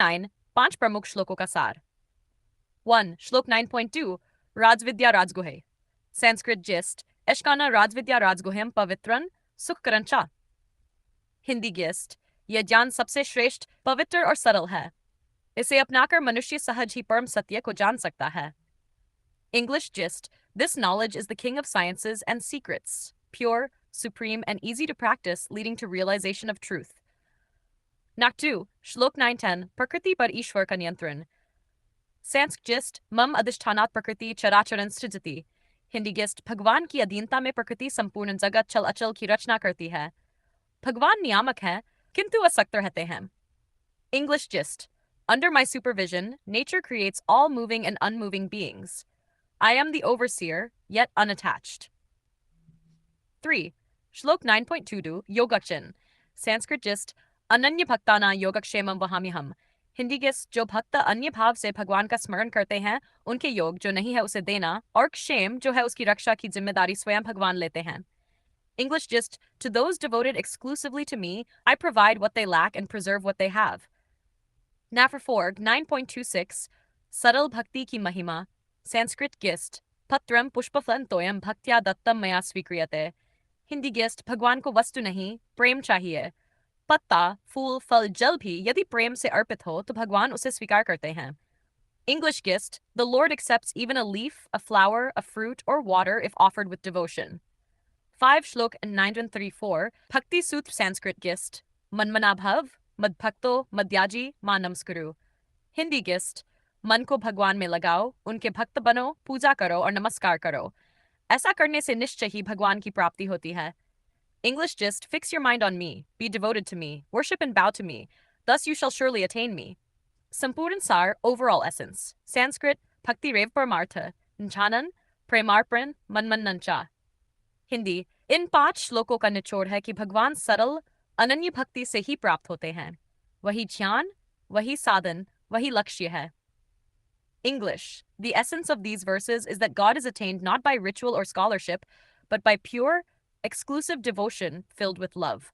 9 5 प्रमुख श्लोकों का सार। 1 श्लोक 9.2 राजविद्या राजगुहे संस्कृत जिस्ट एशकाना राजविद्या राजगुहेम पवित्रन सुखकरंचा। हिंदी गिस्ट यह ज्ञान सबसे श्रेष्ठ पवित्र और सरल है। इसे अपनाकर मनुष्य सहज ही परम सत्य को जान सकता है। English gist this knowledge is the king of sciences and secrets, pure, supreme, and easy to practice, leading to realization of truth. Naktu, Shlok 910, Prakriti par Ishwar ka niyantran. Sanskrit gist Mam adhishthanat prakriti characharan sthiti. Hindi gist Bhagwan ki adhinta में प्रकृति संपूर्ण जगत चल अचल की रचना करती है। भगवान नियामक है, किंतु असक्त रहते हैं। English gist Under my supervision, nature creates all moving and unmoving beings. I am the overseer, yet unattached. 3. Shlok 9.22 Yogachan. Sanskrit gist Ananya Bhaktana Yogakshemam Vahamiham. Hindi gist जो भक्त अन्य भाव से भगवान का स्मरण करते हैं उनके योग जो नहीं है उसे देना और क्षेम जो है उसकी रक्षा की जिम्मेदारी स्वयं भगवान लेते हैं. English gist to those devoted exclusively to me, I provide what they lack and preserve what they have. Now for 4, 9.26 Subtle Bhakti ki Mahima. Sanskrit gist Patram Pushpaflantoyam Bhaktya Dattam Maya Svikriyate. Hindi guest भगवान को वस्तु नहीं प्रेम चाहिए. पत्ता फूल फल जल भी यदि प्रेम से अर्पित हो तो भगवान उसे स्वीकार करते हैं. English gist the Lord accepts even a leaf, a flower, a fruit, or water if offered with devotion. 5 Shlok and 934 Bhakti Sutra Sanskrit gist Manmana Bhav Madbhakto Madhyaji Ma Namaskuru. Hindi gist मन को भगवान में लगाओ, उनके भक्त बनो, पूजा करो और नमस्कार करो. ऐसा करने से निश्चय ही भगवान की प्राप्ति होती है. English gist fix your mind on me, be devoted to me, worship and bow to me, thus you shall surely attain me. Sampuran Sar overall essence. Sanskrit Bhakti Rev Paramartha Nchanan Premarpran Manman Nancha. Hindi इन 5 श्लोकों का निचोड़ है कि भगवान सरल अनन्य भक्ति से ही प्राप्त होते हैं. वही ध्यान, वही साधन, वही लक्ष्य है. English. The essence of these verses is that God is attained not by ritual or scholarship, but by pure, exclusive devotion filled with love.